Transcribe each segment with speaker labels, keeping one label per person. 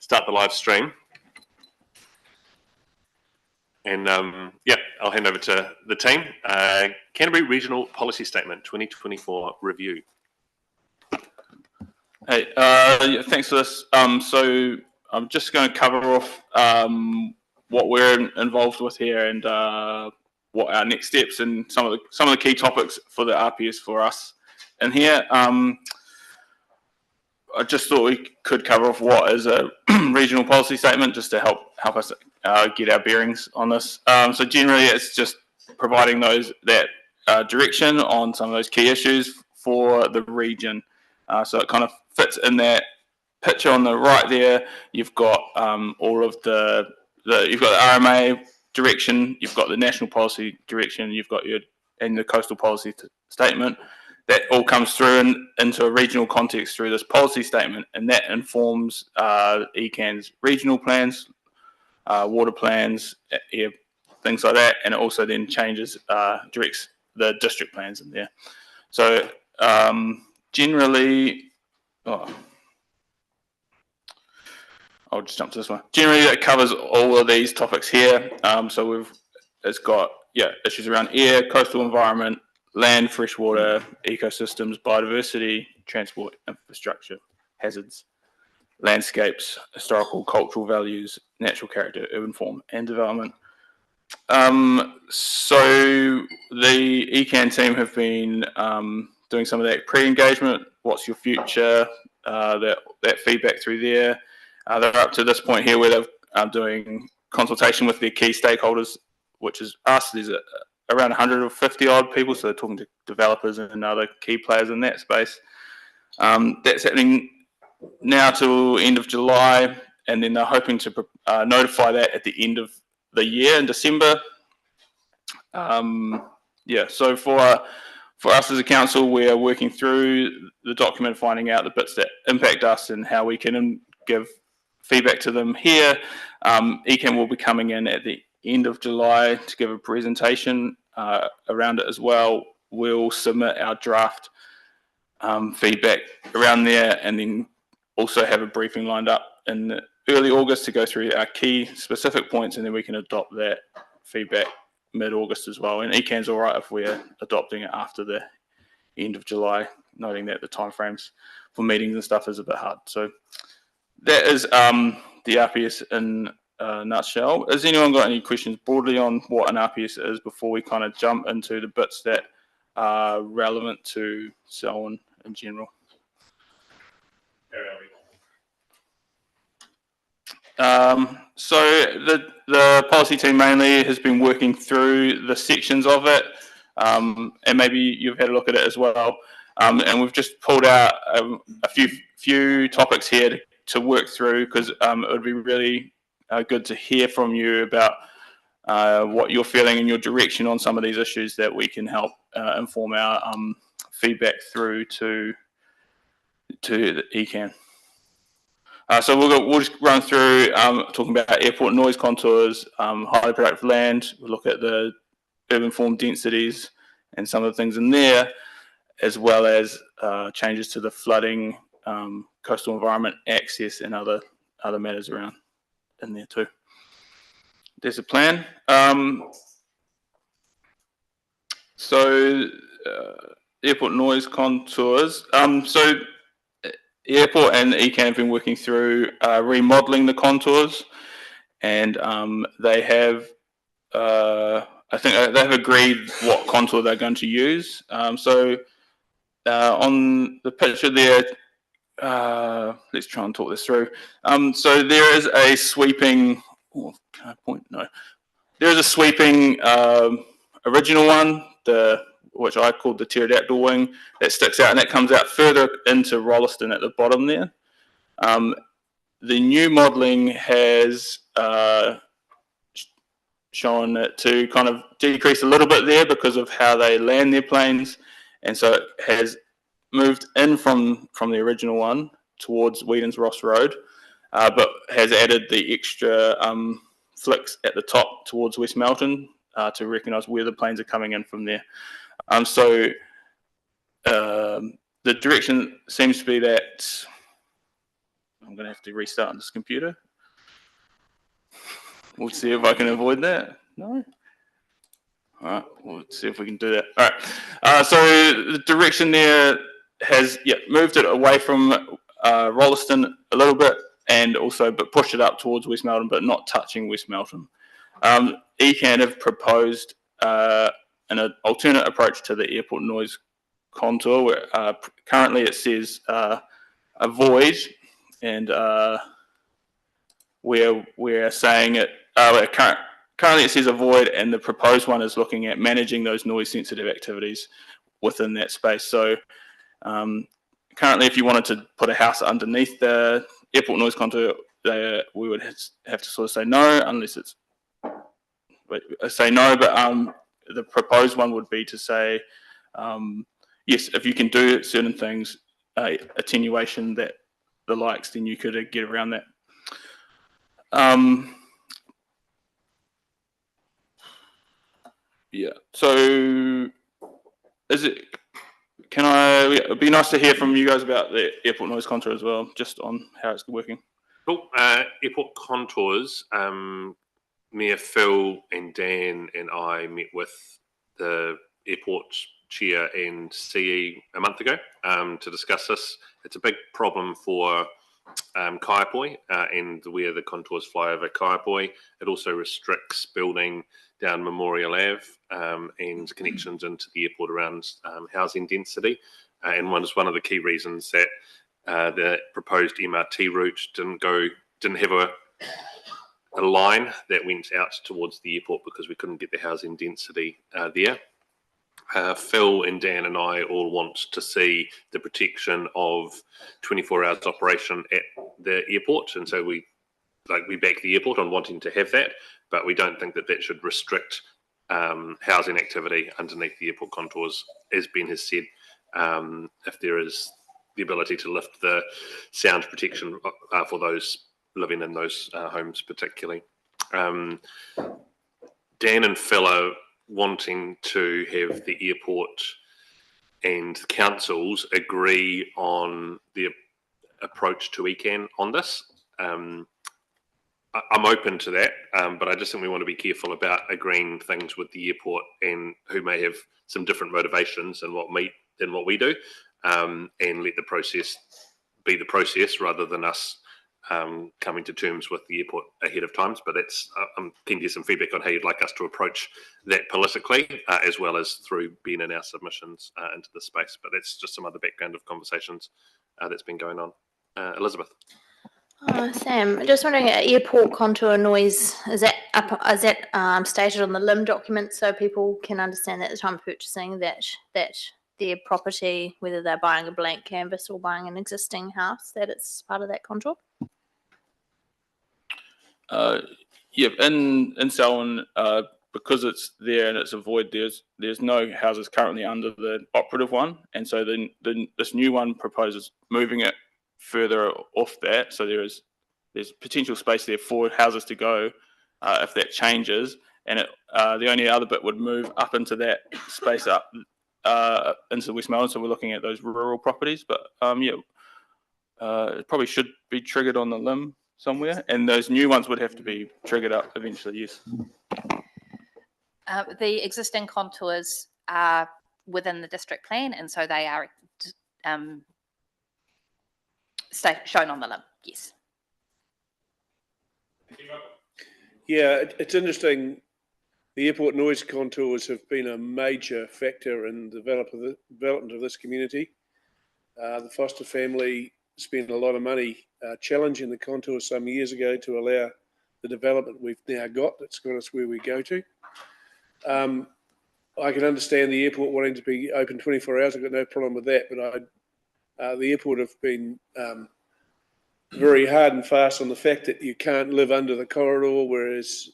Speaker 1: start the live stream. And yeah, I'll hand over to the team. Canterbury Regional Policy Statement 2024 Review.
Speaker 2: Hey, yeah, thanks for this. So I'm just going to cover off what we're involved with here and what our next steps and some of the key topics for the RPS for us in here. I just thought we could cover off what is a regional policy statement just to help us get our bearings on this. So generally, it's just providing that direction on some of those key issues for the region. So it kind of fits in that picture on the right there. You've got all of you've got the RMA direction, you've got the national policy direction, you've got the coastal policy statement. That all comes through into a regional context through this policy statement, and that informs ECAN's regional plans, water plans, things like that, and it also then directs the district plans in there. So generally, I'll just jump to this one. Generally, that covers all of these topics here. So it's got issues around air, coastal environment, land, freshwater, ecosystems, biodiversity, transport, infrastructure, hazards, landscapes, historical, cultural values, natural character, urban form, and development. So the ECAN team have been doing some of that pre-engagement. What's your future? That feedback through there. They're up to this point here where they're doing consultation with their key stakeholders, which is us. There's around 150 odd people, so they're talking to developers and other key players in that space. That's happening now till end of July, and then they're hoping to notify that at the end of the year in December. So for us as a council, we are working through the document, finding out the bits that impact us and how we can give feedback to them here. ECAN will be coming in at the end of July to give a presentation around it as well. We'll submit our draft feedback around there, and then also have a briefing lined up in early August to go through our key specific points, and then we can adopt that feedback mid-August as well. And ECAN's all right if we're adopting it after the end of July, noting that the timeframes for meetings and stuff is a bit hard. So that is the RPS in a nutshell. Has anyone got any questions broadly on what an RPS is before we kind of jump into the bits that are relevant to Selwyn in general? So the policy team mainly has been working through the sections of it, and maybe you've had a look at it as well. And we've just pulled out a few topics here to work through, because it would be really good to hear from you about what you're feeling and your direction on some of these issues that we can help inform our feedback through to the ECAN. So we'll just run through talking about airport noise contours, highly productive land. We'll look at the urban form densities and some of the things in there, as well as changes to the flooding, coastal environment, access, and other matters around in there too. There's a plan. Airport noise contours. So airport and ECAN have been working through remodeling the contours, and they have, I think they've agreed what contour they're going to use. On the picture there, let's try and talk this through. So there is a sweeping, can I point? No. There is a sweeping original one, which I called the pterodactyl wing, that sticks out, and that comes out further into Rolleston at the bottom there. The new modelling has shown it to kind of decrease a little bit there because of how they land their planes, and so it has moved in from the original one towards Whedon's Ross Road, but has added the extra flicks at the top towards West Melton to recognise where the planes are coming in from there. So the direction seems to be that, I'm I'm going to have to restart this computer. We'll see if I can avoid that. No? All right, we'll see if we can do that. All right, so the direction there has moved it away from Rolleston a little bit, and also but pushed it up towards West Melton, but not touching West Melton. ECAN have proposed an alternate approach to the airport noise contour, where currently it says avoid, and we're saying it currently it says avoid, and the proposed one is looking at managing those noise sensitive activities within that space. So currently, if you wanted to put a house underneath the airport noise contour, we would have to sort of say no, unless it's say no. But the proposed one would be to say yes, if you can do certain things, attenuation, that the likes, then you could get around that. Yeah. So, it'd be nice to hear from you guys about the airport noise contour as well, just on how it's working.
Speaker 1: Cool. Airport contours. Mayor Phil and Dan and I met with the airport chair and CE a month ago to discuss this. It's a big problem for Kaiapoi and where the contours fly over Kaiapoi. It also restricts building down Memorial Ave and connections into the airport around housing density. And one of the key reasons that the proposed MRT route didn't have a line that went out towards the airport, because we couldn't get the housing density there. Phil and Dan and I all want to see the protection of 24 hours operation at the airport, and so we back the airport on wanting to have that, but we don't think that should restrict housing activity underneath the airport contours, as Ben has said. If there is the ability to lift the sound protection for those living in those homes particularly. Dan and Phil are wanting to have the airport and councils agree on the approach to ECAN on this. I'm open to that, but I just think we want to be careful about agreeing things with the airport and who may have some different motivations than what we do, and let the process be the process rather than us coming to terms with the airport ahead of times. But I'm keen to get some feedback on how you'd like us to approach that politically, as well as through being in our submissions into the space. But that's just some other background of conversations that's been going on. Elizabeth.
Speaker 3: Sam, just wondering, airport contour noise, is that stated on the LIM document so people can understand at the time of purchasing that their property, whether they're buying a blank canvas or buying an existing house, that it's part of that contour?
Speaker 2: Yeah, in Selwyn, because it's there and it's a void, there's no houses currently under the operative one, and so then this new one proposes moving it further off that, so there's potential space there for houses to go if that changes, and the only other bit would move up into that space up into West Melton. So we're looking at those rural properties, but it probably should be triggered on the LIM somewhere, and those new ones would have to be triggered up eventually. Yes.
Speaker 4: The existing contours are within the district plan, and so they are shown on the LIM. Yes.
Speaker 5: Yeah, it's interesting. The airport noise contours have been a major factor in the development of this community. The Foster family spent a lot of money challenging the contours some years ago to allow the development we've now got. That's got us where we go to. I can understand the airport wanting to be open 24 hours. I've got no problem with that, but the airport have been very hard and fast on the fact that you can't live under the corridor, whereas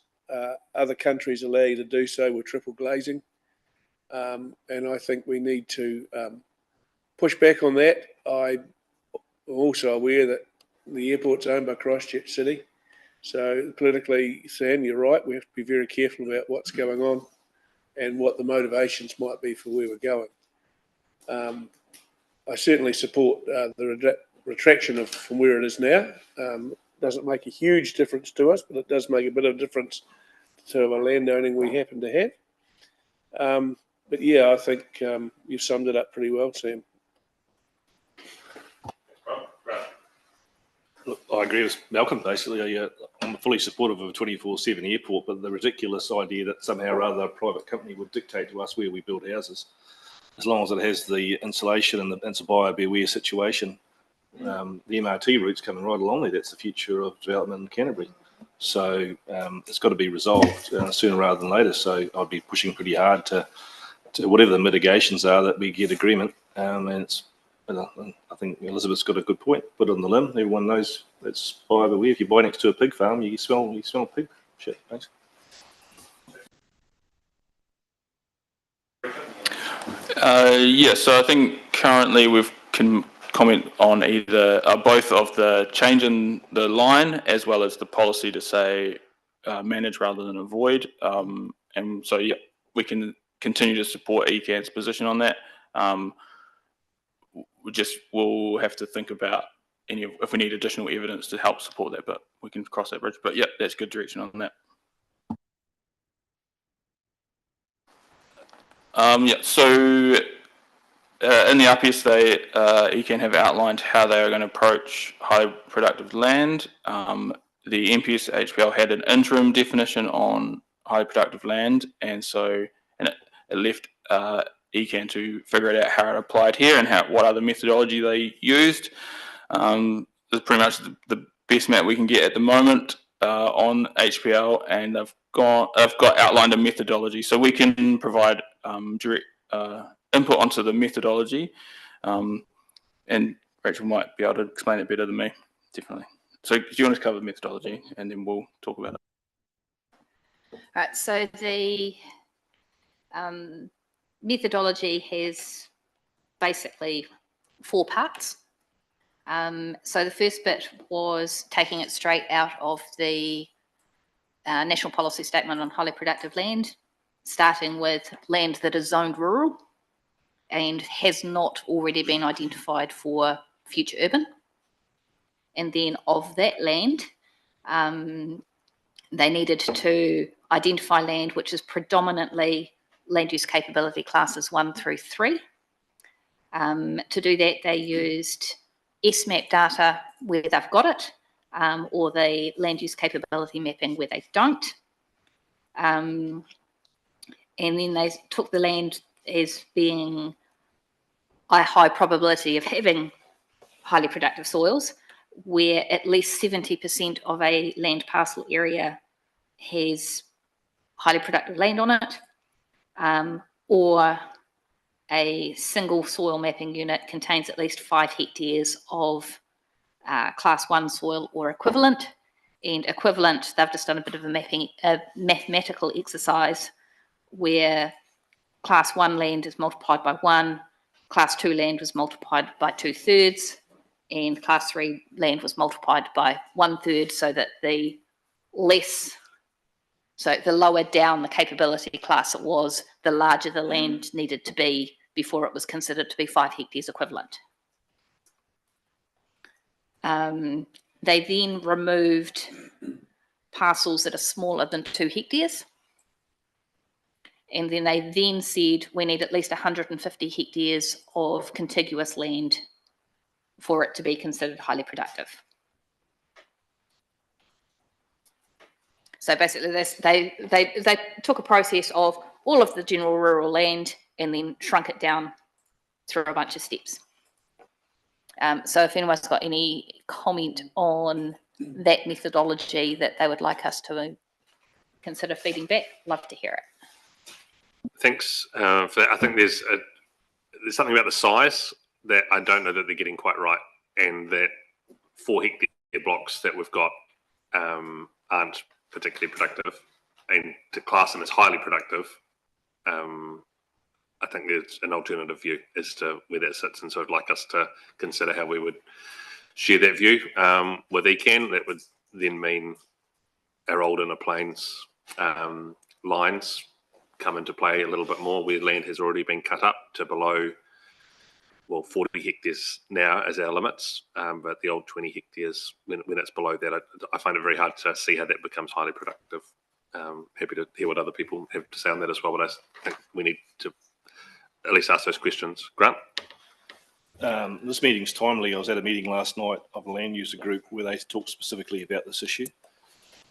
Speaker 5: other countries allow you to do so with triple glazing. And I think we need to push back on that. I'm also aware that the airport's owned by Christchurch City. So politically, Sam, you're right. We have to be very careful about what's going on and what the motivations might be for where we're going. I certainly support the retraction from where it is now. Doesn't make a huge difference to us, but it does make a bit of difference to a land owning we happen to have. But yeah, I think you've summed it up pretty well, Sam.
Speaker 6: Look, I agree with Malcolm, basically. I'm fully supportive of a 24/7 airport, but the ridiculous idea that somehow or other a private company would dictate to us where we build houses, as long as it has the insulation and it's a buyer beware situation. The MRT route's coming right along there. That's the future of development in Canterbury. So it's got to be resolved sooner rather than later. So I'd be pushing pretty hard to whatever the mitigations are, that we get agreement. I think Elizabeth's got a good point. Put it on the limb. Everyone knows that's buyer beware. If you buy next to a pig farm, you smell pig shit. Thanks.
Speaker 2: Yeah, so I think currently we can comment on either both of the change in the line as well as the policy to say manage rather than avoid. And so, yeah, we can continue to support ECAN's position on that. We'll have to think about if we need additional evidence to help support that, but we can cross that bridge. But yeah, that's good direction on that. Yeah, so in the RPS, ECAN have outlined how they are going to approach highly productive land. The MPS HPL had an interim definition on highly productive land, and it left ECAN to figure it out how it applied here and what other methodology they used. This is pretty much the best map we can get at the moment on HPL, and I've got outlined a methodology, so we can provide direct input onto the methodology, and Rachel might be able to explain it better than me, definitely. So do you want to cover the methodology, and then we'll talk about it?
Speaker 4: All right, so the methodology has basically 4 parts. So the first bit was taking it straight out of the National Policy Statement on Highly Productive Land, starting with land that is zoned rural and has not already been identified for future urban. And then of that land, they needed to identify land which is predominantly land use capability classes 1 through 3. To do that, they used SMAP data where they've got it, or the land use capability mapping where they don't. And then they took the land as being a high probability of having highly productive soils, where at least 70% of a land parcel area has highly productive land on it, or a single soil mapping unit contains at least 5 hectares of class 1 soil or equivalent. And equivalent, they've just done a bit of a mathematical exercise where class 1 land is multiplied by 1, class 2 land was multiplied by 2/3, and class 3 land was multiplied by 1/3, so that the lower down the capability class it was, the larger the land needed to be before it was considered to be 5 hectares equivalent. They then removed parcels that are smaller than 2 hectares. And then they then said we need at least 150 hectares of contiguous land for it to be considered highly productive. So basically they took a process of all of the general rural land and then shrunk it down through a bunch of steps. So if anyone's got any comment on that methodology that they would like us to consider feeding back, love to hear it.
Speaker 1: Thanks for that. I think there's something about the size that I don't know that they're getting quite right, and that 4 hectare blocks that we've got aren't particularly productive, and to class them as highly productive, I think there's an alternative view as to where that sits, and so I'd like us to consider how we would share that view with ECAN. That would then mean our old inner plains lines come into play a little bit more, where land has already been cut up to below well, 40 hectares now as our limits, but the old 20 hectares, when it's below that, I find it very hard to see how that becomes highly productive. Happy to hear what other people have to say on that as well, but I think we need to at least ask those questions. Grant?
Speaker 6: This meeting's timely. I was at a meeting last night of a land user group where they talked specifically about this issue.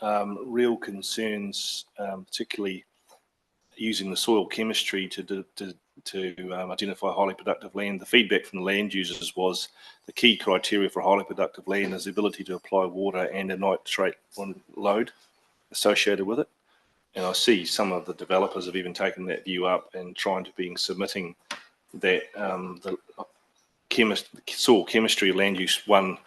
Speaker 6: Real concerns, particularly using the soil chemistry to identify highly productive land. The feedback from the land users was the key criteria for highly productive land is the ability to apply water and a nitrate load associated with it. And I see some of the developers have even taken that view up and submitting that the soil chemistry land use one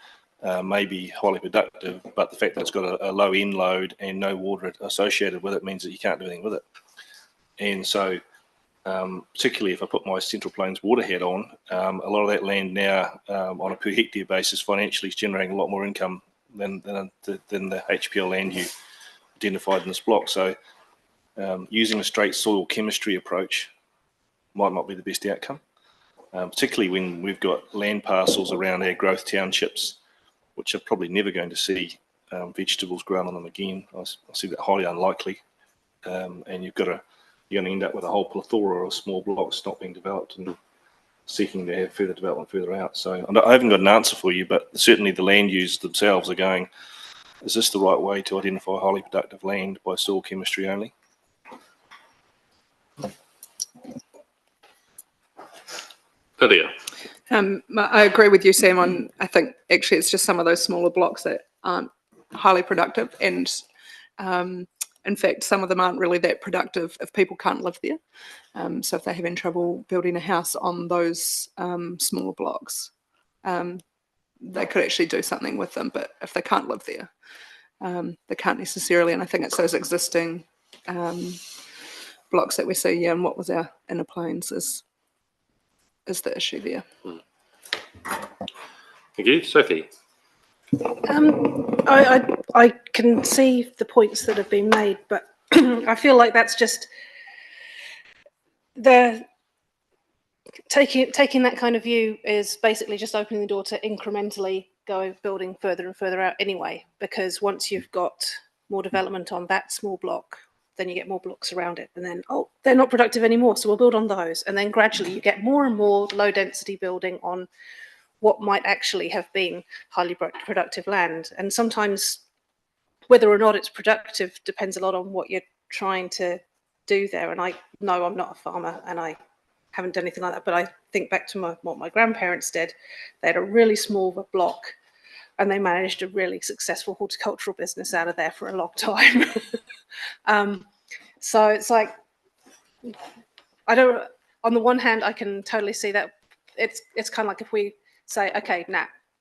Speaker 6: may be highly productive, but the fact that it's got a low end load and no water associated with it means that you can't do anything with it. And so, particularly if I put my Central Plains water hat on, a lot of that land now on a per hectare basis financially is generating a lot more income than the HPL land you identified in this block. So using a straight soil chemistry approach might not be the best outcome, particularly when we've got land parcels around our growth townships, which are probably never going to see vegetables grown on them again. I see that highly unlikely, and you're going to end up with a whole plethora of small blocks not being developed and seeking to have further development further out. So I haven't got an answer for you, but certainly the land users themselves are going, is this the right way to identify highly productive land by soil chemistry only?
Speaker 1: Lydia?
Speaker 7: I agree with you, Sam, I think actually it's just some of those smaller blocks that aren't highly productive, and in fact, some of them aren't really that productive if people can't live there. So if they're having trouble building a house on those smaller blocks, they could actually do something with them. But if they can't live there, they can't necessarily. And I think it's those existing blocks that we see. And what was our inner plains is the issue there.
Speaker 1: Thank you. Sophie?
Speaker 8: I can see the points that have been made, but I feel like that's just taking that kind of view is basically just opening the door to incrementally go building further and further out anyway, because once you've got more development on that small block, then you get more blocks around it, and then, oh, they're not productive anymore, so we'll build on those. And then gradually you get more and more low density building on what might actually have been highly productive land. And sometimes whether or not it's productive depends a lot on what you're trying to do there. And I know I'm not a farmer and I haven't done anything like that, but I think back to what my grandparents did. They had a really small block and they managed a really successful horticultural business out of there for a long time. So it's like, on the one hand, I can totally see that it's kind of like if we say, okay,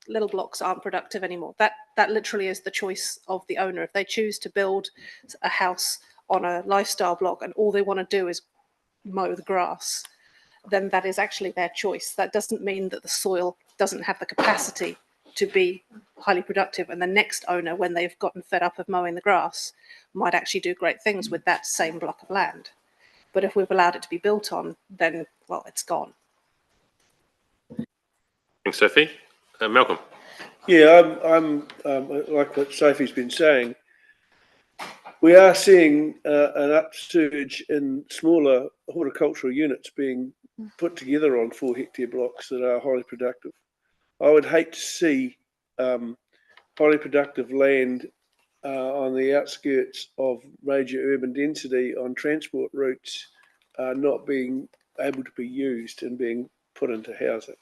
Speaker 8: little blocks aren't productive anymore. That literally is the choice of the owner. If they choose to build a house on a lifestyle block and all they want to do is mow the grass, then that is actually their choice. That doesn't mean that the soil doesn't have the capacity to be highly productive, and the next owner, when they've gotten fed up of mowing the grass, might actually do great things with that same block of land. But if we've allowed it to be built on, then, well, it's gone.
Speaker 1: Thanks, Sophie. Malcolm?
Speaker 5: Yeah, I'm like what Sophie's been saying. We are seeing an upsurge in smaller horticultural units being put together on 4 hectare blocks that are highly productive. I would hate to see highly productive land on the outskirts of major urban density on transport routes not being able to be used and being put into housing.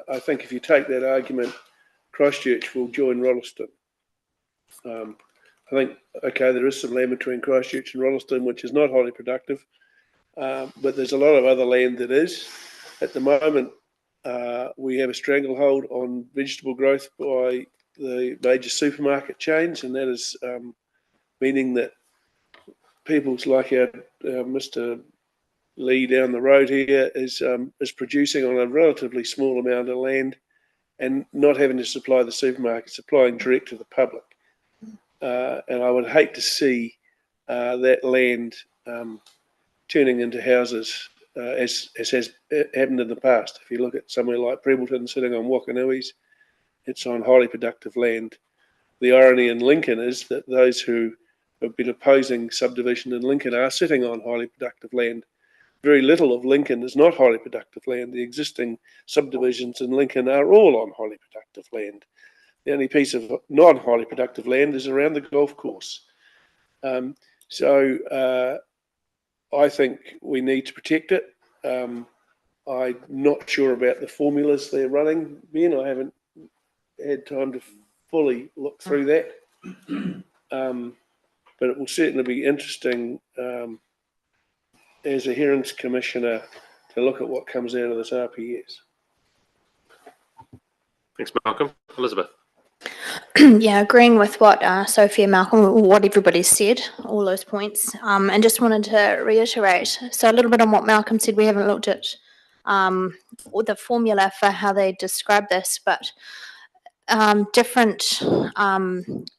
Speaker 5: I think if you take that argument, Christchurch will join Rolleston. I think, okay, there is some land between Christchurch and Rolleston which is not highly productive, but there's a lot of other land that is. At the moment, we have a stranglehold on vegetable growth by the major supermarket chains, and that is meaning that people's like our Mr. Lee down the road here is producing on a relatively small amount of land and not having to supply the supermarket, supplying direct to the public. And I would hate to see that land turning into houses as has happened in the past. If you look at somewhere like Prebleton sitting on Wakanui's, it's on highly productive land. The irony in Lincoln is that those who have been opposing subdivision in Lincoln are sitting on highly productive land. Very little of Lincoln is not highly productive land. The existing subdivisions in Lincoln are all on highly productive land. The only piece of non-highly productive land is around the golf course. So I think we need to protect it. I'm not sure about the formulas they're running, Ben. I haven't had time to fully look through that. But it will certainly be interesting as a Hearings Commissioner to look at what comes out of this RPS.
Speaker 1: Thanks, Malcolm. Elizabeth.
Speaker 3: Yeah, agreeing with what Sophie and Malcolm, what everybody said, all those points, and just wanted to reiterate. So a little bit on what Malcolm said. We haven't looked at the formula for how they describe this, but different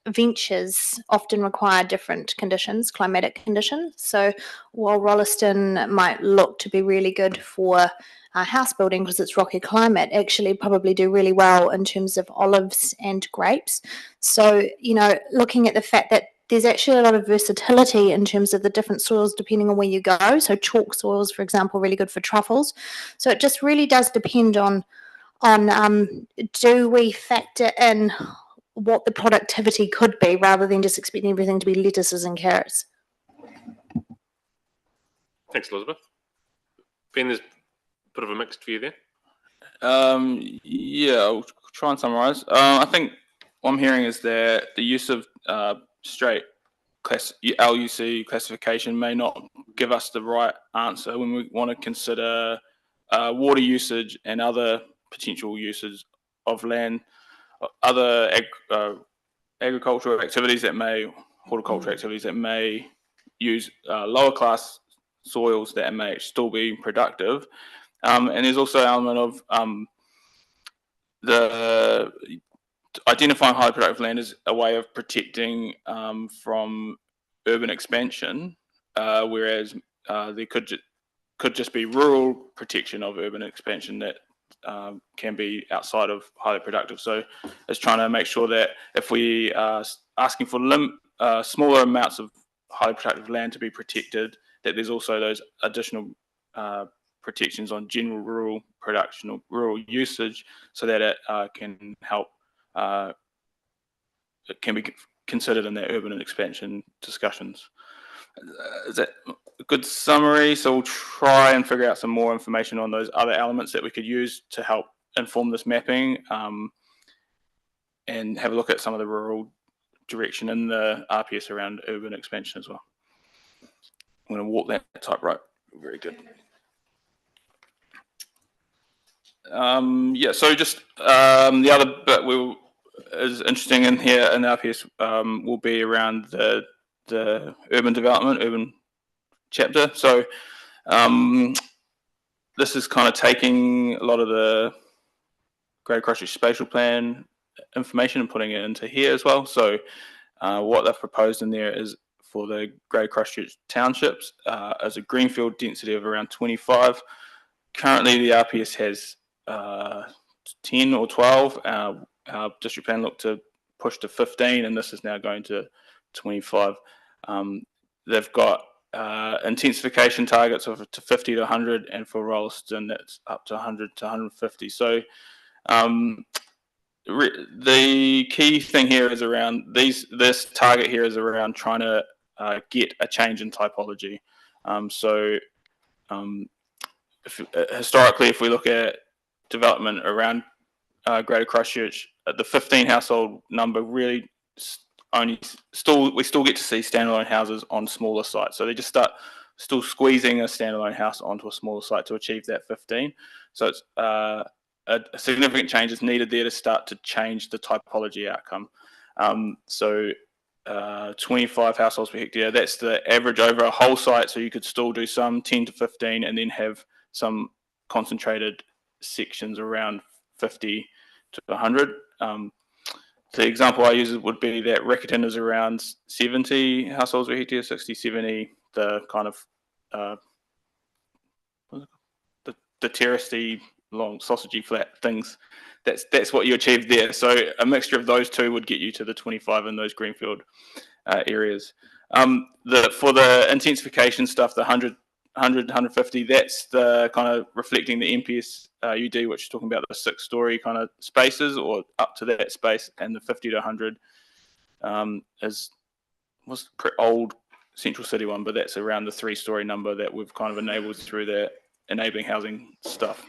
Speaker 3: ventures often require different conditions, climatic conditions. So while Rolleston might look to be really good for house building because it's rocky climate, actually probably do really well in terms of olives and grapes. So, you know, looking at the fact that there's actually a lot of versatility in terms of the different soils depending on where you go. So chalk soils, for example, really good for truffles. So it just really does depend on do we factor in what the productivity could be rather than just expecting everything to be lettuces and carrots.
Speaker 1: Thanks, Elizabeth. Ben, there's a bit of a mixed view there.
Speaker 2: Yeah, I'll try and summarise. I think what I'm hearing is that the use of straight LUC classification may not give us the right answer when we want to consider water usage and other potential uses of land, other agricultural activities that may, horticultural activities that may use lower class soils that may still be productive. And there's also an element of the identifying highly productive land as a way of protecting from urban expansion, whereas there could just be rural protection of urban expansion that can be outside of highly productive. So it's trying to make sure that if we are asking for smaller amounts of highly productive land to be protected, that there's also those additional protections on general rural production or rural usage, so that it can help, it can be considered in their urban expansion discussions. Is that a good summary? So we'll try and figure out some more information on those other elements that we could use to help inform this mapping, and have a look at some of the rural direction in the RPS around urban expansion as well. I'm going to walk that tightrope. Very good. Yeah, so just the other bit is interesting in here in the RPS will be around the urban development, urban chapter. So this is kind of taking a lot of the Greater Christchurch Spatial Plan information and putting it into here as well. So what they've proposed in there is for the Greater Christchurch townships as a greenfield density of around 25. Currently the RPS has 10 or 12. Our district plan looked to push to 15, and this is now going to 25. They've got intensification targets of to 50 to 100, and for Rolleston that's up to 100 to 150. So the key thing here is around this target here is around trying to get a change in typology. Historically, if we look at development around Greater Christchurch, the 15 household number really we still get to see standalone houses on smaller sites. So they just start still squeezing a standalone house onto a smaller site to achieve that 15. So it's a significant change is needed there to start to change the typology outcome. 25 households per hectare, that's the average over a whole site. So you could still do some 10 to 15 and then have some concentrated sections around 50 to 100. The example I use would be that Riccarton is around 70 households per hectare, 60, 70, the kind of, the terracey, long sausagey flat things. That's what you achieve there. So a mixture of those two would get you to the 25 in those greenfield areas. For the intensification stuff, the 150, that's the kind of reflecting the MPS UD, which is talking about the 6-story kind of spaces or up to that space, and the 50 to 100 was the old Central City one, but that's around the 3-story number that we've kind of enabled through the enabling housing stuff.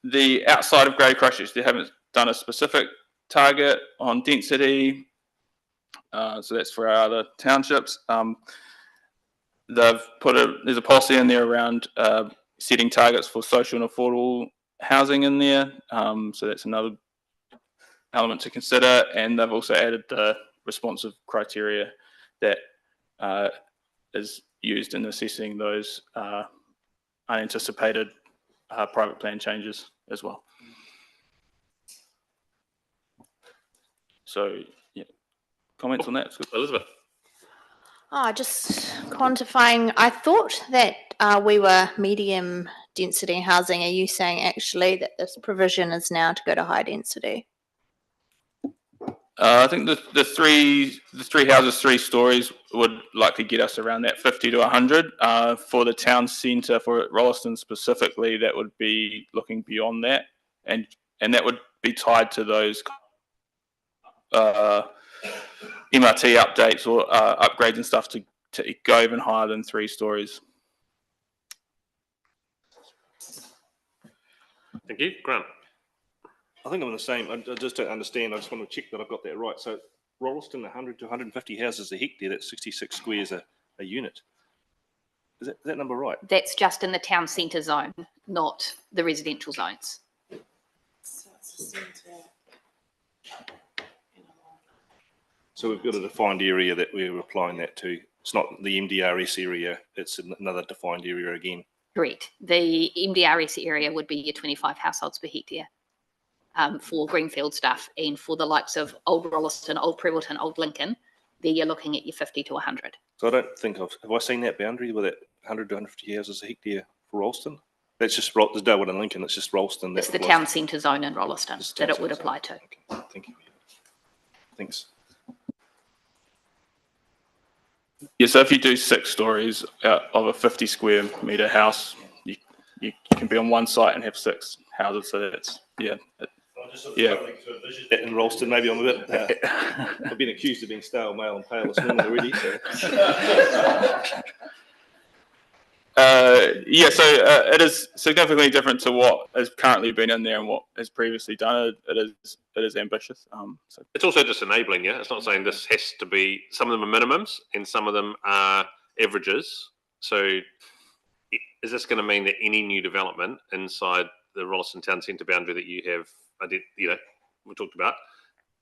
Speaker 2: The outside of Greater Christchurch, they haven't done a specific target on density, so that's for our other townships. They've there's a policy in there around setting targets for social and affordable housing in there, so that's another element to consider. And they've also added the responsive criteria that is used in assessing those unanticipated private plan changes as well. So, yeah, comments on that?
Speaker 1: Elizabeth.
Speaker 3: Oh, just quantifying. I thought that we were medium density housing. Are you saying actually that this provision is now to go to high density?
Speaker 2: I think the three houses, 3 stories, would likely get us around that 50 to 100. For the town centre, for Rolleston specifically, that would be looking beyond that, and that would be tied to those MRT updates or upgrades and stuff to go even higher than 3 stories.
Speaker 1: Thank you, Grant.
Speaker 6: I think I'm the same. I just don't understand. I just want to check that I've got that right. So Rolleston, 100 to 150 houses a hectare, that's 66 squares a unit. Is that number right?
Speaker 4: That's just in the town centre zone, not the residential zones.
Speaker 6: So we've got a defined area that we're applying that to. It's not the MDRS area, it's another defined area again.
Speaker 4: Correct. The MDRS area would be your 25 households per hectare for greenfield stuff, and for the likes of Old Rolleston, Old Prebbleton, Old Lincoln, there you're looking at your 50 to 100.
Speaker 6: So I don't think have I seen that boundary with that 100 to 150 houses a hectare for Rolleston? That's just, there's no one in Lincoln, it's just Rolleston.
Speaker 4: It's the town centre zone in Rolleston that it would apply to.
Speaker 6: Okay. Thank you. Thanks.
Speaker 2: Yeah, so if you do 6 stories of a 50 square metre house, you can be on one site and have 6 houses. So that's, yeah.
Speaker 6: In Rolleston, maybe I'm a bit, I've been accused of being stale, male and pale this morning already. So.
Speaker 2: It is significantly different to what has currently been in there and what is previously done. It is ambitious. So.
Speaker 1: It's also just enabling, yeah. It's not saying this has to be. Some of them are minimums and some of them are averages. So, is this going to mean that any new development inside the Rolleston Town Centre boundary that you have, we talked about,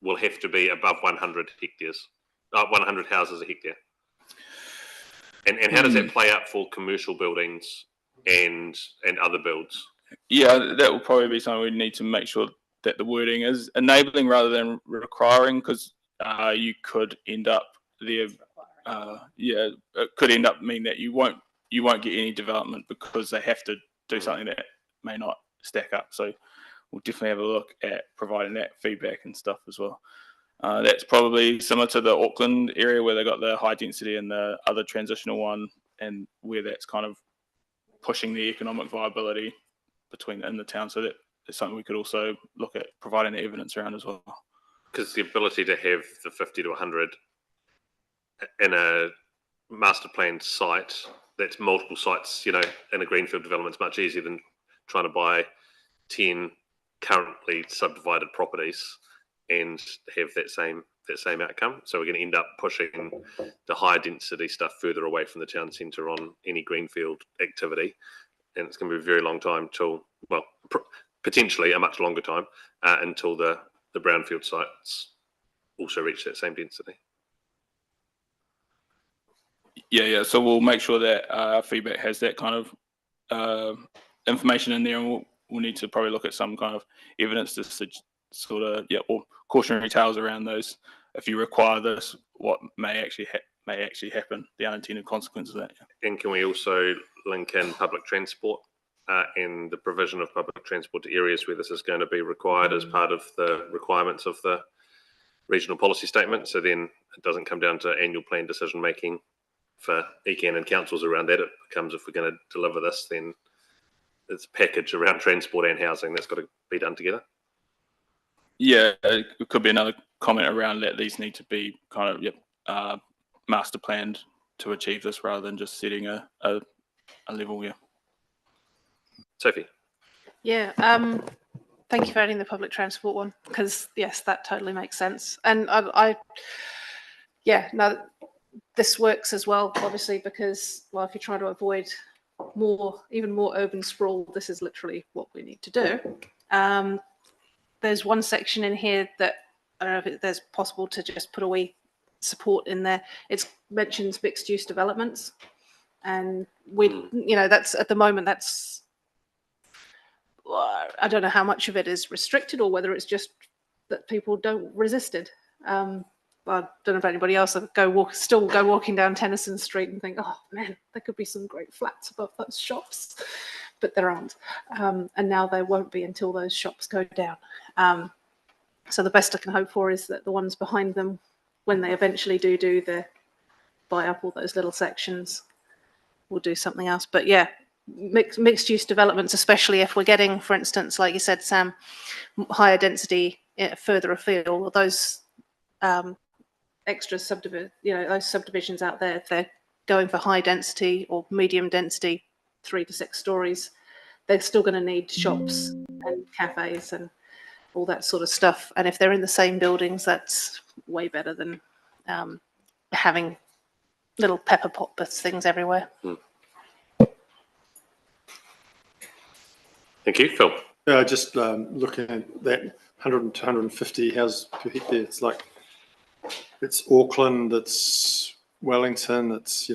Speaker 1: will have to be above 100 hectares, 100 houses a hectare? And how does that play out for commercial buildings and other builds?
Speaker 2: Yeah, that will probably be something we need to make sure that the wording is enabling rather than requiring, because you could end up there. It could end up meaning that you won't get any development because they have to do something that may not stack up. So we'll definitely have a look at providing that feedback and stuff as well. That's probably similar to the Auckland area where they got the high density and the other transitional one, and where that's kind of pushing the economic viability in the town. So that is something we could also look at providing the evidence around as well.
Speaker 1: Because the ability to have the 50 to 100 in a master planned site, that's multiple sites, in a greenfield development, is much easier than trying to buy 10 currently subdivided properties and have that same outcome. So we're going to end up pushing the high density stuff further away from the town centre on any greenfield activity, and it's going to be a very long time till, well, potentially a much longer time until the brownfield sites also reach that same density.
Speaker 2: Yeah. So we'll make sure that our feedback has that kind of information in there, and we'll need to probably look at some kind of evidence to sort of, or cautionary tales around those. If you require this, what may actually happen, the unintended consequences of that. Yeah.
Speaker 1: And can we also link in public transport and the provision of public transport to areas where this is going to be required as part of the requirements of the regional policy statement. So then it doesn't come down to annual plan decision making for ECAN and councils around that. It becomes, if we're going to deliver this, then it's a package around transport and housing that's got to be done together.
Speaker 2: Yeah, it could be another comment around that these need to be kind of master planned to achieve this rather than just setting a level. Yeah.
Speaker 1: Sophie.
Speaker 8: Yeah, thank you for adding the public transport one, because yes, that totally makes sense. And no, this works as well, obviously, because, well, if you're trying to avoid even more urban sprawl, this is literally what we need to do. There's one section in here that I don't know if there's possible to just put a wee support in there. It mentions mixed use developments, and that's at the moment, that's, I don't know how much of it is restricted or whether it's just that people don't resist it. I don't know if anybody else still go walking down Tennyson Street and think, oh man, there could be some great flats above those shops, but there aren't. And now there won't be until those shops go down. So the best I can hope for is that the ones behind them, when they eventually do buy up all those little sections, will do something else. But yeah, mixed use developments, especially if we're getting, for instance, like you said, Sam, higher density further afield, or those extra those subdivisions out there, if they're going for high density or medium density, 3 to 6 stories, they're still going to need shops and cafes and all that sort of stuff. And if they're in the same buildings, that's way better than having little pepper pot things everywhere.
Speaker 1: Thank you, Phil.
Speaker 9: Just looking at that 100 to 150 houses per hectare, it's like, it's Auckland, it's Wellington, it's,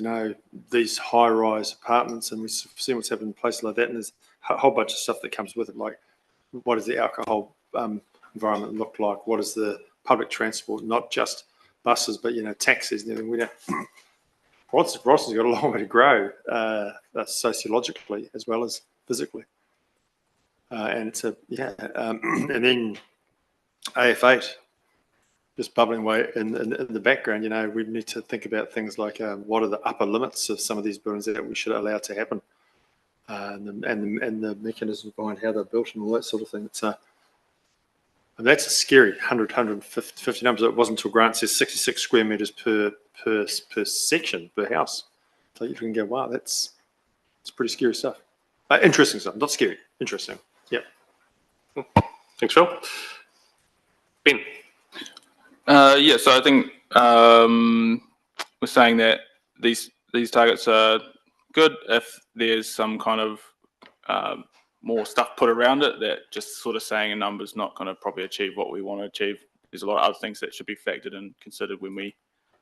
Speaker 9: these high-rise apartments, and we've seen what's happened in places like that, and there's a whole bunch of stuff that comes with it, like what does the alcohol environment look like? What is the public transport, not just buses, but, taxis and everything. We don't... Ross's got a long way to grow, sociologically as well as physically. And it's and then AF8 just bubbling away in the background. We need to think about things like what are the upper limits of some of these buildings that we should allow to happen, and the mechanisms behind how they're built and all that sort of thing. It's and that's a scary 150 numbers. It wasn't until Grant says 66 square meters per section, per house. So you can go, wow, it's pretty scary stuff. Interesting stuff, not scary, interesting. Yep.
Speaker 1: Thanks, Phil. Ben.
Speaker 2: So I think we're saying that these targets are good if there's some kind of more stuff put around it, that just sort of saying a number is not going to probably achieve what we want to achieve. There's a lot of other things that should be factored and considered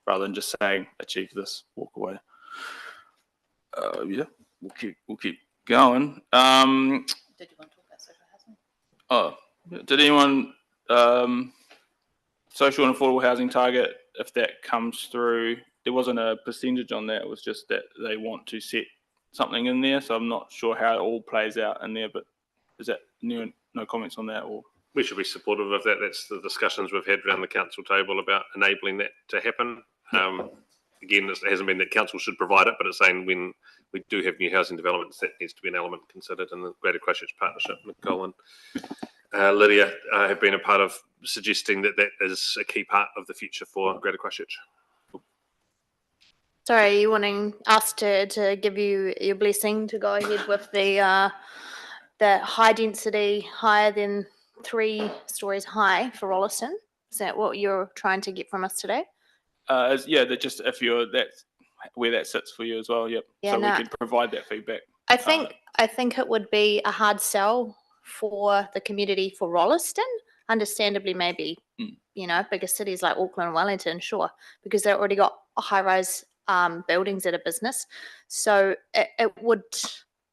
Speaker 2: rather than just saying achieve this, walk away. We'll keep going. Did you want to talk about social housing? Did anyone social and affordable housing target, if that comes through, there wasn't a percentage on that, it was just that they want to set something in there, so I'm not sure how it all plays out in there, but is that no comments on that? Or
Speaker 1: we should be supportive of that. That's the discussions we've had around the council table about enabling that to happen. Again, it hasn't been that council should provide it, but it's saying when we do have new housing developments, that needs to be an element considered in the Greater Christchurch Partnership. Nicole and Lydia have been a part of suggesting that is a key part of the future for Greater Christchurch.
Speaker 3: Sorry, are you wanting us to give you your blessing to go ahead with the high density, higher than 3 stories high for Rolleston? Is that what you're trying to get from us today?
Speaker 2: They're just if that's where that sits for you as well. Yep.
Speaker 3: Yeah,
Speaker 2: so we can provide that feedback.
Speaker 3: I think it would be a hard sell for the community for Rolleston. Understandably, maybe bigger cities like Auckland and Wellington, sure, because they've already got high-rise buildings that are business. So it would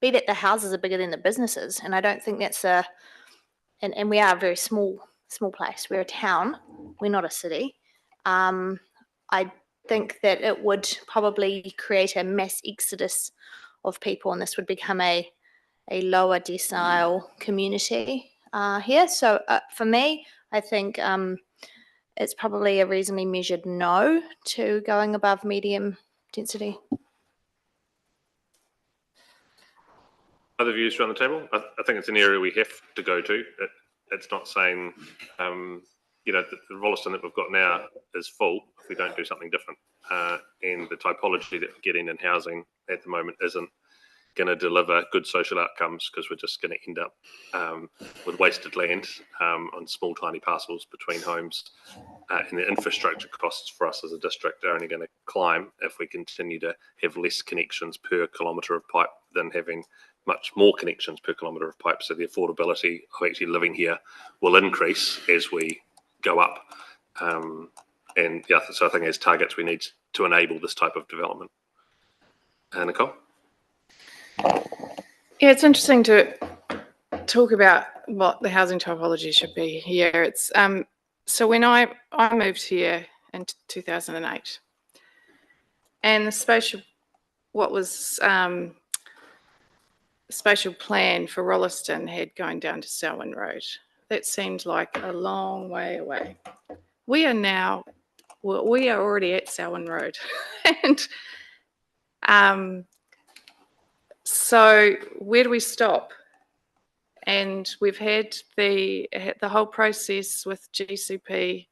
Speaker 3: be that the houses are bigger than the businesses, and I don't think that's and we are a very small place. We're a town. We're not a city. I think that it would probably create a mass exodus of people, and this would become a a lower decile community here. So for me, I think it's probably a reasonably measured no to going above medium density.
Speaker 1: Other views around the table? I think it's an area we have to go to. It's not saying, you know, the Rolleston that we've got now is full if we don't do something different. And the typology that we're getting in housing at the moment isn't going to deliver good social outcomes, because we're just going to end up with wasted land on small, tiny parcels between homes. And the infrastructure costs for us as a district are only going to climb if we continue to have less connections per kilometre of pipe than having much more connections per kilometre of pipe. So the affordability of actually living here will increase as we go up. And yeah, so I think as targets, we need to enable this type of development. Nicole?
Speaker 10: Yeah, it's interesting to talk about what the housing typology should be here. It's so when I moved here in 2008, and the spatial spatial plan for Rolleston had going down to Selwyn Road. That seemed like a long way away. We are now, well, we are already at Selwyn Road, and so where do we stop? And we've had the whole process with GCP,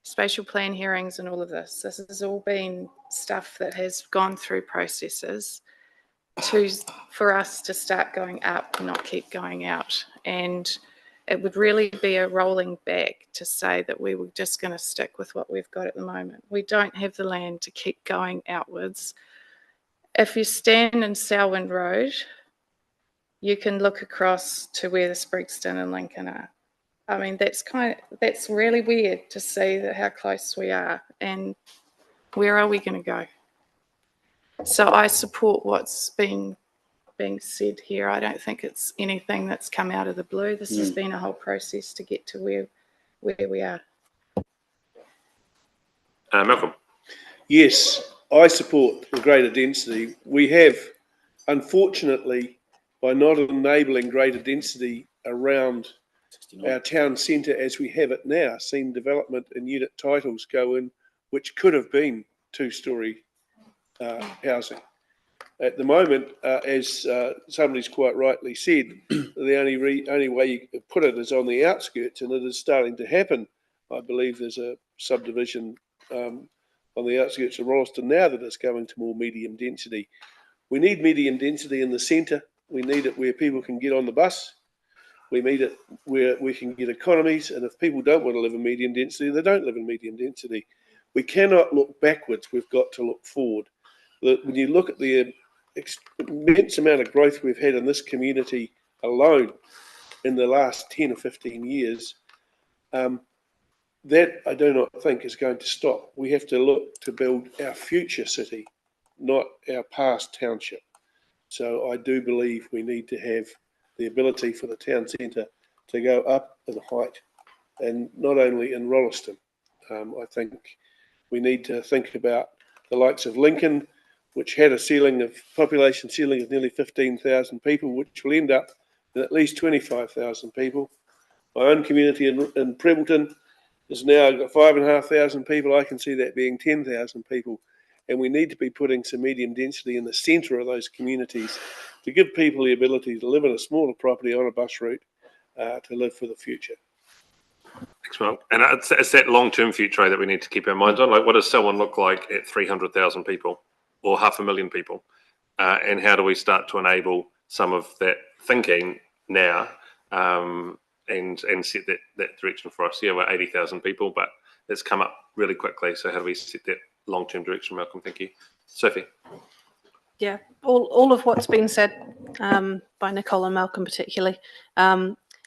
Speaker 10: spatial plan hearings and all of this. This has all been stuff that has gone through processes for us to start going up, not keep going out. And it would really be a rolling back to say that we were just going to stick with what we've got at the moment. We don't have the land to keep going outwards. If you stand in Selwyn Road, you can look across to where the Sprigston and Lincoln are. I mean, that's really weird to see how close we are, and where are we going to go? So I support what's being said here. I don't think it's anything that's come out of the blue. This has been a whole process to get to where we are.
Speaker 1: Malcolm?
Speaker 5: Yes, I support the greater density. We have, unfortunately, by not enabling greater density around our town centre as we have it now, seen development and unit titles go in, which could have been two-storey housing. At the moment, as somebody's quite rightly said, the only way you can put it is on the outskirts, and it is starting to happen. I believe there's a subdivision on the outskirts of Rolleston now that is going to more medium density. We need medium density in the centre. We need it where people can get on the bus. We need it where we can get economies, and if people don't want to live in medium density, they don't live in medium density. We cannot look backwards. We've got to look forward. When you look at the immense amount of growth we've had in this community alone in the last 10 or 15 years, that I do not think is going to stop. We have to look to build our future city, not our past township. So I do believe we need to have the ability for the town centre to go up in height, and not only in Rolleston. I think we need to think about the likes of Lincoln, which had a population ceiling of nearly 15,000 people, which will end up in at least 25,000 people. My own community in Prebbleton has now got 5,500 people. I can see that being 10,000 people. And we need to be putting some medium density in the centre of those communities to give people the ability to live in a smaller property on a bus route to live for the future.
Speaker 1: Thanks, Mark. And it's that long-term future that we need to keep our minds on. Like, what does someone look like at 300,000 people or 500,000 people? And how do we start to enable some of that thinking now and set that direction for us? Yeah, we're 80,000 people, but it's come up really quickly. So how do we set that long-term direction, Malcolm? Thank you. Sophie?
Speaker 8: Yeah, all of what's been said by Nicole and Malcolm particularly.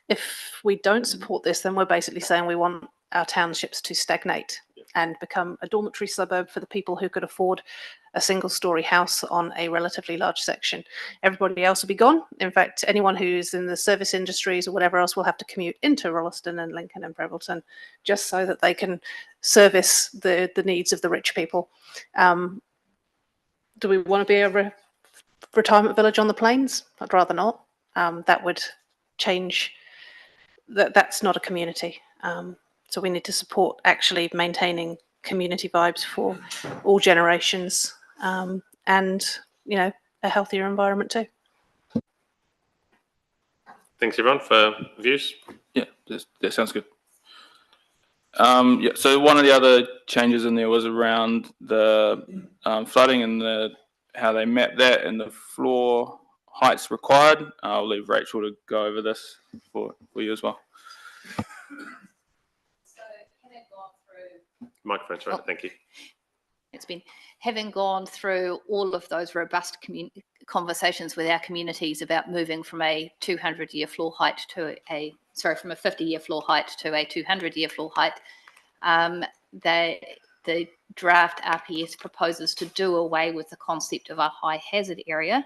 Speaker 8: If we don't support this, then we're basically saying we want our townships to stagnate and become a dormitory suburb for the people who could afford a single-storey house on a relatively large section. Everybody else will be gone. In fact, anyone who's in the service industries or whatever else will have to commute into Rolleston and Lincoln and Prebbleton just so that they can service the needs of the rich people. Do we want to be a retirement village on the plains? I'd rather not. that would change. That's not a community. So we need to support actually maintaining community vibes for all generations, and a healthier environment too.
Speaker 1: Thanks everyone for views.
Speaker 2: Yeah, that sounds good. Yeah, so one of the other changes in there was around the flooding and how they map that and the floor heights required. I'll leave Rachel to go over this for you as well.
Speaker 4: So having gone through,
Speaker 1: Microphone's right, thank you.
Speaker 4: it's been having gone through all of those robust conversations with our communities about moving from a 200-year floor height to from a 50-year floor height to a 200-year floor height. The draft RPS proposes to do away with the concept of a high hazard area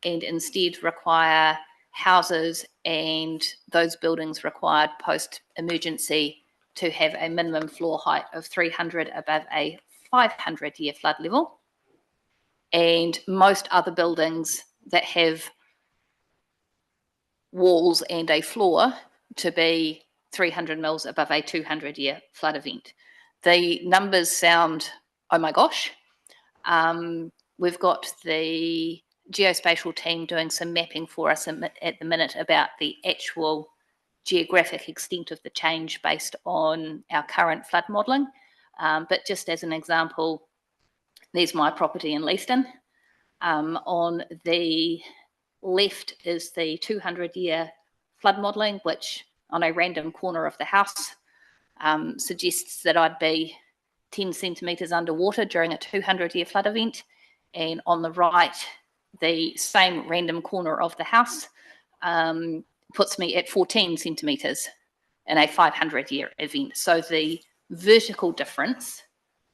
Speaker 4: and instead require houses and those buildings required post-emergency to have a minimum floor height of 300 above a 500-year flood level. And most other buildings that have walls and a floor to be 300 mils above a 200-year flood event. The numbers sound, oh my gosh. We've got the geospatial team doing some mapping for us at the minute about the actual geographic extent of the change based on our current flood modelling. But just as an example, there's my property in Leaston. On the left is the 200-year flood modelling, which on a random corner of the house suggests that I'd be 10 centimetres underwater during a 200-year flood event. And on the right, the same random corner of the house puts me at 14 centimetres in a 500-year event. So the vertical difference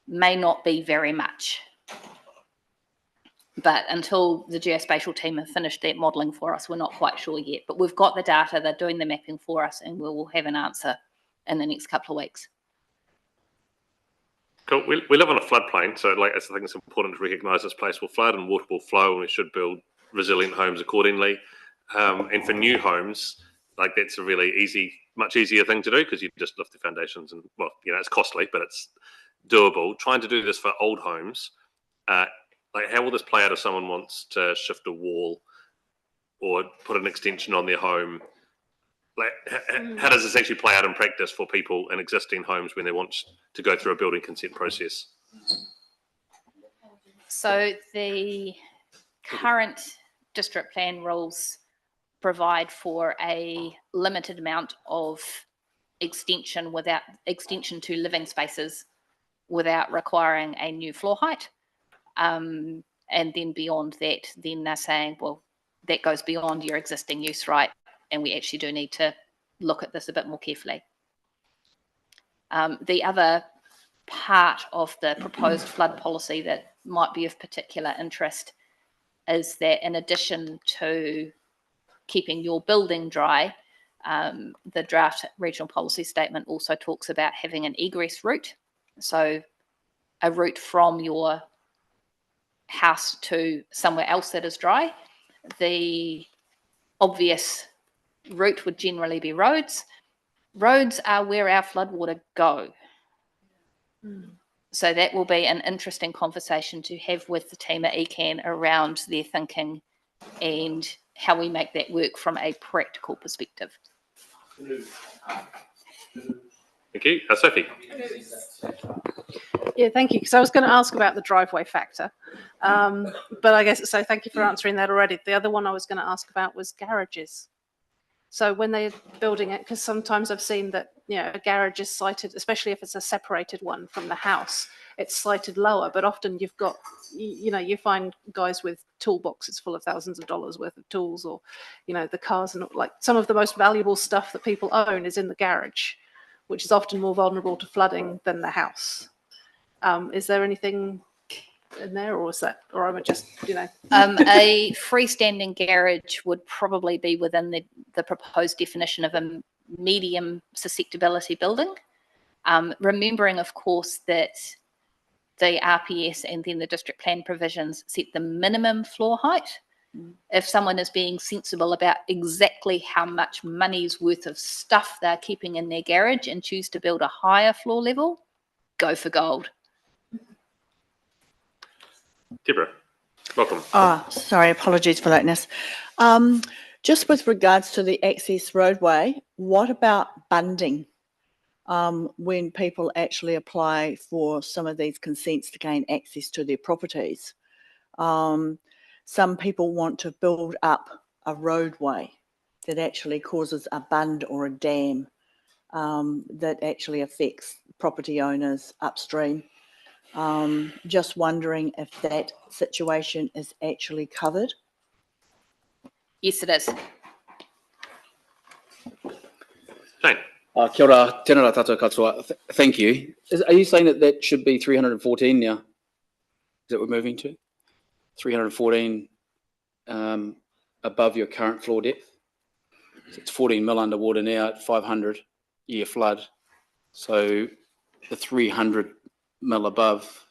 Speaker 4: may not be very much. But until the geospatial team have finished that modelling for us, we're not quite sure yet. But we've got the data, they're doing the mapping for us, and we will have an answer in the next couple of weeks.
Speaker 1: Cool. We live on a floodplain, so I think it's important to recognise this place will flood and water will flow, and we should build resilient homes accordingly. And for new homes, that's a really much easier thing to do because you just lift the foundations, and it's costly, but it's doable. Trying to do this for old homes, how will this play out if someone wants to shift a wall or put an extension on their home? How does this actually play out in practice for people in existing homes when they want to go through a building consent process?
Speaker 4: So the current district plan rules provide for a limited amount of extension to living spaces without requiring a new floor height. And then beyond that, then they're saying, well, that goes beyond your existing use right, and we actually do need to look at this a bit more carefully. The other part of the proposed flood policy that might be of particular interest is that in addition to keeping your building dry, the draft regional policy statement also talks about having an egress route. So a route from your house to somewhere else that is dry. The obvious route would generally be roads. Roads are where our floodwater go. So that will be an interesting conversation to have with the team at ECAN around their thinking and how we make that work from a practical perspective.
Speaker 1: Thank you. Sophie.
Speaker 8: Yeah, thank you. Because I was going to ask about the driveway factor, but I guess so. Thank you for answering that already. The other one I was going to ask about was garages. So when they're building it, because sometimes I've seen that a garage is sited, especially if it's a separated one from the house, it's sited lower. But often you've got, you find guys with toolboxes full of thousands of dollars worth of tools, or the cars, and some of the most valuable stuff that people own is in the garage, which is often more vulnerable to flooding than the house. Is there anything in there, or am I just,
Speaker 4: A freestanding garage would probably be within the proposed definition of a medium susceptibility building. Remembering, of course, that the RPS and then the district plan provisions set the minimum floor height. If someone is being sensible about exactly how much money's worth of stuff they're keeping in their garage and choose to build a higher floor level, go for gold.
Speaker 1: Deborah, welcome.
Speaker 11: Sorry, apologies for lateness. Just with regards to the access roadway, what about bunding? When people actually apply for some of these consents to gain access to their properties. Some people want to build up a roadway that actually causes a bund or a dam that actually affects property owners upstream. Just wondering if that situation is actually covered.
Speaker 4: Yes, it is.
Speaker 1: Shane.
Speaker 12: Kia ora, tēnā rā tātou katoa. Thank you. Are you saying that that should be 314 now? Is that what we're moving to? 314 above your current floor depth? So it's 14 mil underwater now at 500 year flood. So the 300 mil above.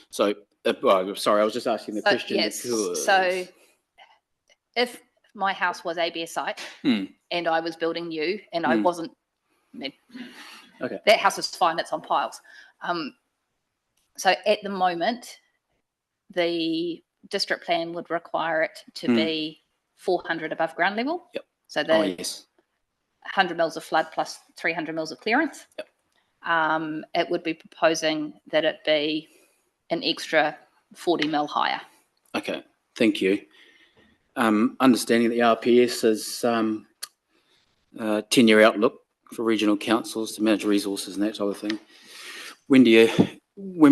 Speaker 12: So, well, sorry, I was just asking the question.
Speaker 4: Yes.
Speaker 12: Because...
Speaker 4: So if my house was ABS site and I was building new and I wasn't,
Speaker 12: okay,
Speaker 4: that house is fine, it's on piles. So at the moment, the district plan would require it to be 400 above ground level.
Speaker 12: Yep.
Speaker 4: So the 100 mils of flood plus 300 mils of clearance.
Speaker 12: Yep.
Speaker 4: It would be proposing that it be an extra 40 mil higher.
Speaker 12: Okay, thank you. Understanding that the RPS is 10-year outlook for regional councils to manage resources and that sort of thing. When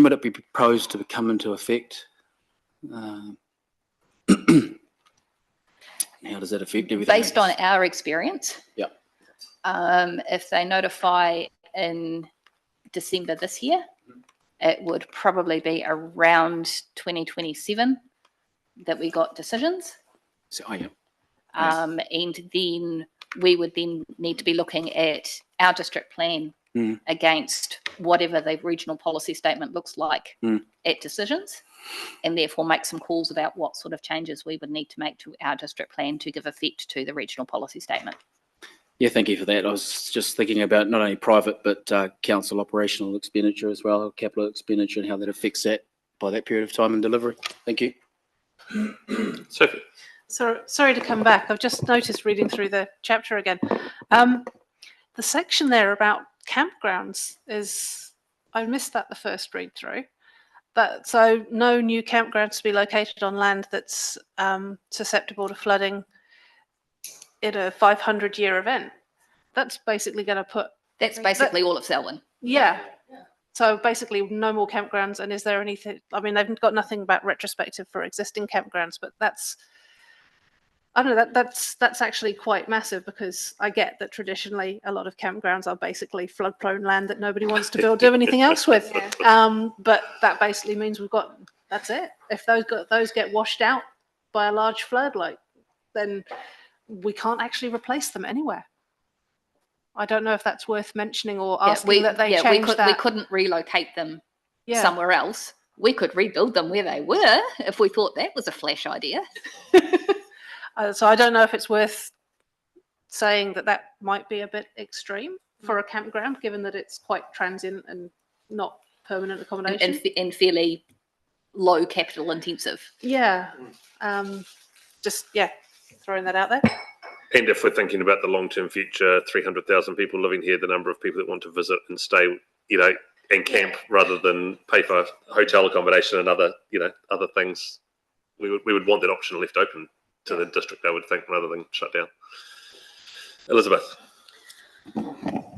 Speaker 12: would it be proposed to come into effect? How does that affect everything?
Speaker 4: Based on our experience,
Speaker 12: yep.
Speaker 4: If they notify in December this year, it would probably be around 2027 that we got decisions.
Speaker 12: So, yeah.
Speaker 4: And then we would then need to be looking at our district plan against whatever the regional policy statement looks like at decisions, and therefore make some calls about what sort of changes we would need to make to our district plan to give effect to the regional policy statement.
Speaker 12: Yeah, thank you for that. I was just thinking about not only private but council operational expenditure as well, capital expenditure, and how that affects that by that period of time and delivery. Thank you.
Speaker 1: Sophie.
Speaker 8: Sorry to come back. I've just noticed reading through the chapter again. The section there about campgrounds is, I missed that the first read through. But so no new campgrounds to be located on land that's susceptible to flooding in a 500-year event. That's basically going to put...
Speaker 4: That's basically all of Selwyn.
Speaker 8: Yeah. So basically no more campgrounds. And is there anything... I mean, they've got nothing about retrospective for existing campgrounds, but that's... I don't know, that's actually quite massive, because I get that traditionally a lot of campgrounds are basically flood-prone land that nobody wants to do anything else with. But that basically means that's it. If those get washed out by a large flood, then we can't actually replace them anywhere. I don't know if that's worth mentioning or asking that they change that.
Speaker 4: We couldn't relocate them somewhere else. We could rebuild them where they were if we thought that was a flash idea.
Speaker 8: So I don't know if it's worth saying that might be a bit extreme for a campground, given that it's quite transient and not permanent accommodation.
Speaker 4: And fairly low capital intensive.
Speaker 8: Yeah. Throwing that out there.
Speaker 1: And if we're thinking about the long-term future, 300,000 people living here, the number of people that want to visit and stay, and camp rather than pay for hotel accommodation and other things, we would want that option left open to the district, I would think, rather than shut down. Elizabeth.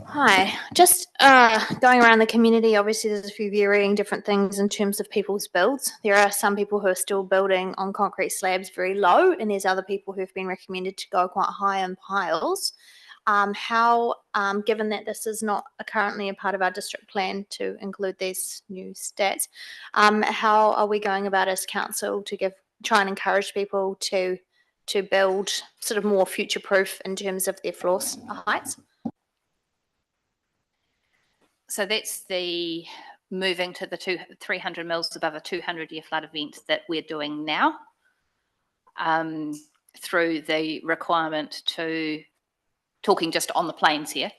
Speaker 3: Hi, just going around the community, obviously there's a few varying different things in terms of people's builds. There are some people who are still building on concrete slabs very low, and there's other people who've been recommended to go quite high in piles. Given that this is not currently a part of our district plan to include these new stats, how are we going about as council to try and encourage people to build sort of more future-proof in terms of their floor heights?
Speaker 4: So that's the moving to the 300 mils above a 200-year flood event that we're doing now, through the requirement to, talking just on the plains here,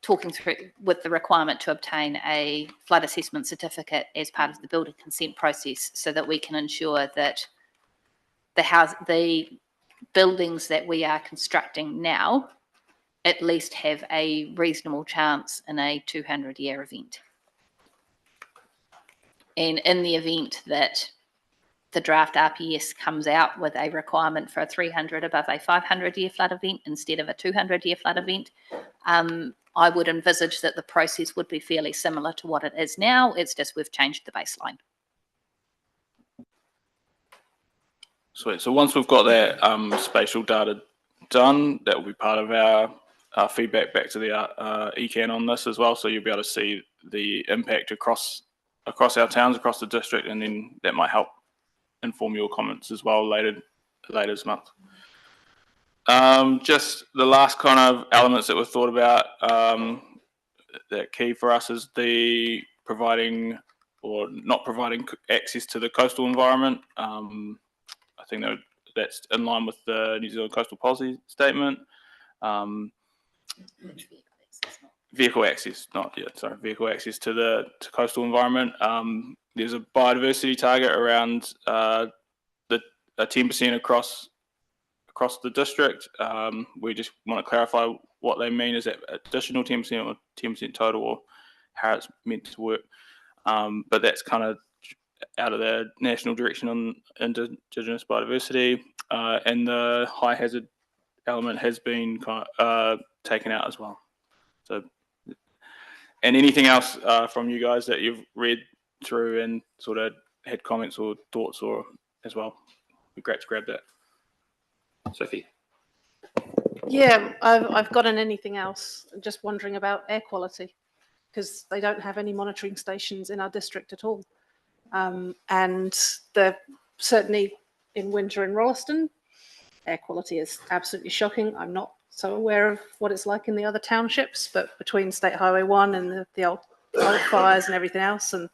Speaker 4: talking through with the requirement to obtain a flood assessment certificate as part of the building consent process, so that we can ensure that the buildings that we are constructing now at least have a reasonable chance in a 200-year event. And in the event that the draft RPS comes out with a requirement for a 300 above a 500-year flood event instead of a 200-year flood event, I would envisage that the process would be fairly similar to what it is now. It's just we've changed the baseline.
Speaker 2: Sweet. So once we've got that spatial data done, that will be part of our feedback back to the ECAN on this as well. So you'll be able to see the impact across our towns, across the district, and then that might help inform your comments as well later this month. Just the last kind of elements that were thought about that key for us is the providing or not providing access to the coastal environment. I think that's in line with the New Zealand Coastal Policy Statement. Vehicle access to coastal environment. There's a biodiversity target around a 10% across the district. We just want to clarify what they mean. Is that additional 10% or 10% total, or how it's meant to work? But that's kind of out of the national direction on Indigenous biodiversity, and the high hazard element has been kind of taken out as well. So, and anything else from you guys that you've read through and sort of had comments or thoughts or as well, it'd be great to grab that. Sophie.
Speaker 8: Yeah, I've got an anything else. I'm just wondering about air quality, because they don't have any monitoring stations in our district at all. And they're certainly in winter in Rolleston, air quality is absolutely shocking. I'm not so aware of what it's like in the other townships, but between State Highway 1 and the old fires and everything else, and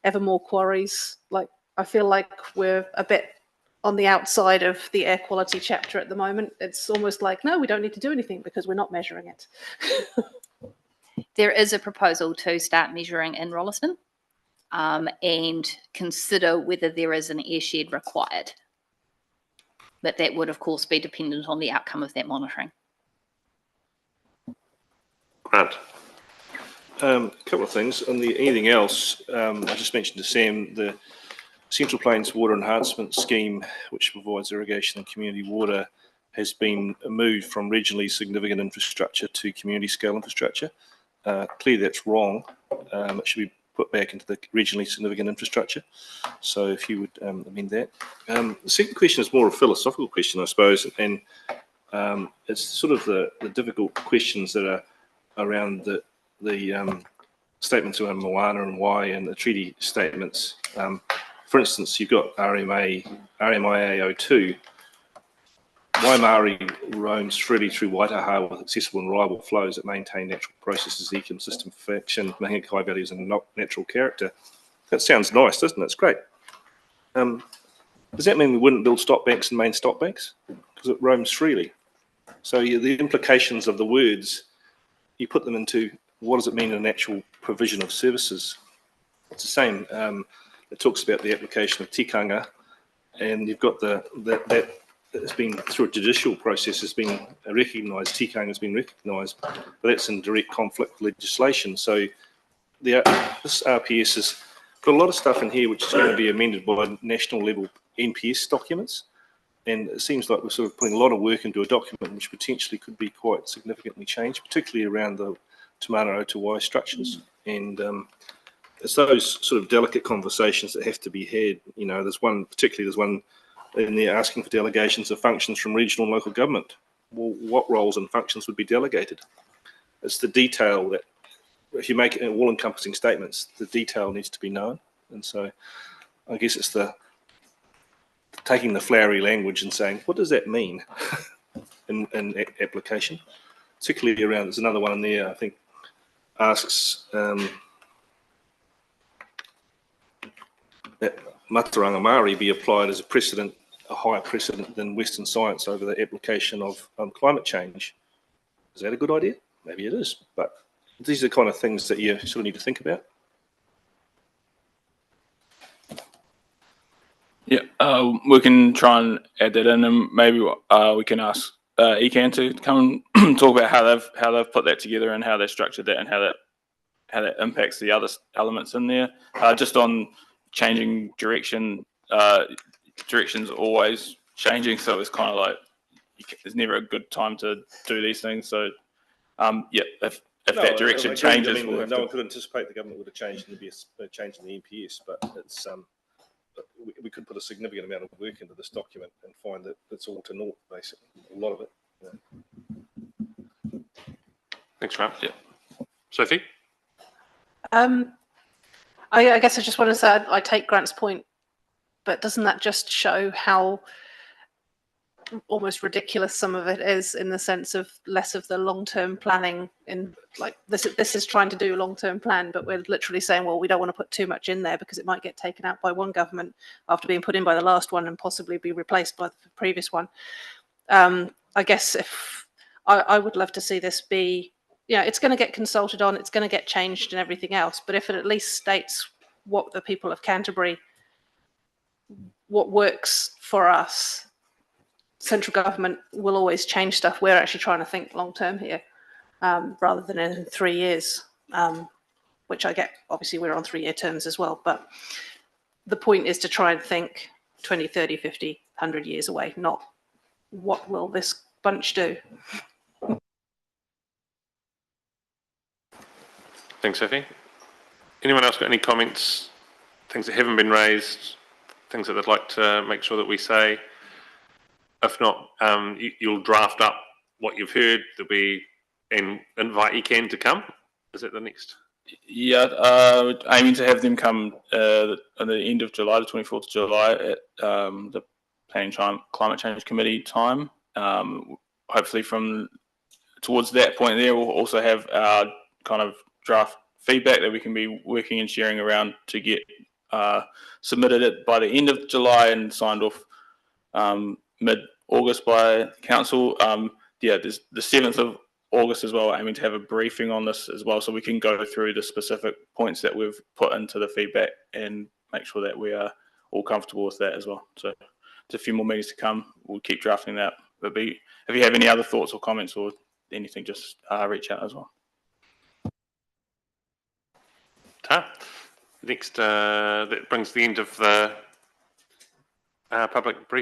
Speaker 8: ever more quarries, like I feel like we're a bit on the outside of the air quality chapter at the moment. It's almost like, no, we don't need to do anything because we're not measuring it.
Speaker 4: There is a proposal to start measuring in Rolleston, and consider whether there is an airshed required. But that would, of course, be dependent on the outcome of that monitoring.
Speaker 1: Grant.
Speaker 6: A couple of things. On the anything else, I just mentioned to Sam the Central Plains Water Enhancement Scheme, which provides irrigation and community water, has been moved from regionally significant infrastructure to community scale infrastructure. Clearly that's wrong. It should be put back into the regionally significant infrastructure. So if you would amend that. The second question is more a philosophical question, I suppose, and it's sort of the difficult questions that are around the statements around Moana and why, and the treaty statements. For instance, you've got RMIA 02. Waimaori roams freely through Waitaha with accessible and reliable flows that maintain natural processes, ecosystem perfection, mahinga values and natural character. That sounds nice, doesn't it? It's great. Does that mean we wouldn't build stop banks and main stop banks? Because it roams freely. So the implications of the words, you put them into what does it mean in an actual provision of services? It's the same. It talks about the application of tikanga, and you've got that it's been through a judicial process has been recognised. Tikanga has been recognised, but that's in direct conflict with legislation. So this RPS has got a lot of stuff in here which is going to be amended by national level NPS documents, and it seems like we're sort of putting a lot of work into a document which potentially could be quite significantly changed, particularly around the Te Mana o Te Wai structures. And it's those sort of delicate conversations that have to be had. You know, there's one in there asking for delegations of functions from regional and local government. Well, what roles and functions would be delegated? It's the detail that, if you make all-encompassing statements, the detail needs to be known. And so I guess it's the taking the flowery language and saying, what does that mean in application? Particularly around, there's another one in there, I think, asks that Mataranga Māori be applied as a precedent, a higher precedent than Western science over the application of climate change. Is that a good idea? Maybe it is, but these are the kind of things that you sort of need to think about.
Speaker 2: Yeah, we can try and add that in, and maybe we can ask Ecan to come and talk about how they've put that together and how they structured that and how that impacts the other elements in there. Just on changing direction, direction's always changing, so it's kind of like there's never a good time to do these things. So, yeah, if that direction changes,
Speaker 6: I mean, no one could anticipate the government would have changed and there'd be a change in the NPS, but it's we could put a significant amount of work into this document and find that it's all to naught, basically, a lot of it. Yeah.
Speaker 1: Thanks, Ralph. Yeah. Sophie?
Speaker 8: I guess I just want to say I take Grant's point, but doesn't that just show how almost ridiculous some of it is, in the sense of less of the long-term planning, in like this is trying to do a long-term plan, but we're literally saying, well, we don't want to put too much in there because it might get taken out by one government after being put in by the last one and possibly be replaced by the previous one. I guess if I would love to see this be, it's going to get consulted on, it's going to get changed and everything else, but if it at least states what the people of Canterbury, what works for us. Central government will always change stuff. We're actually trying to think long term here, rather than in 3 years, which I get. Obviously, we're on 3-year terms as well. But the point is to try and think 20, 30, 50, 100 years away, not what will this bunch do.
Speaker 1: Thanks, Sophie. Anyone else got any comments, things that haven't been raised, things that they'd like to make sure that we say? If not, you'll draft up what you've heard. There'll be, and invite Ecan to come. Is that the next?
Speaker 2: Yeah, aiming to have them come at the end of July, the 24th of July, at the Planning Climate Change Committee time. Hopefully from towards that point there, we'll also have our kind of draft feedback that we can be working and sharing around to get submitted it by the end of July and signed off mid-August by council. There's the 7th of August as well, aiming to have a briefing on this as well, so we can go through the specific points that we've put into the feedback and make sure that we are all comfortable with that as well. So there's a few more meetings to come. We'll keep drafting that. But if you have any other thoughts or comments or anything, just reach out as well.
Speaker 1: Next, that brings the end of the public briefing.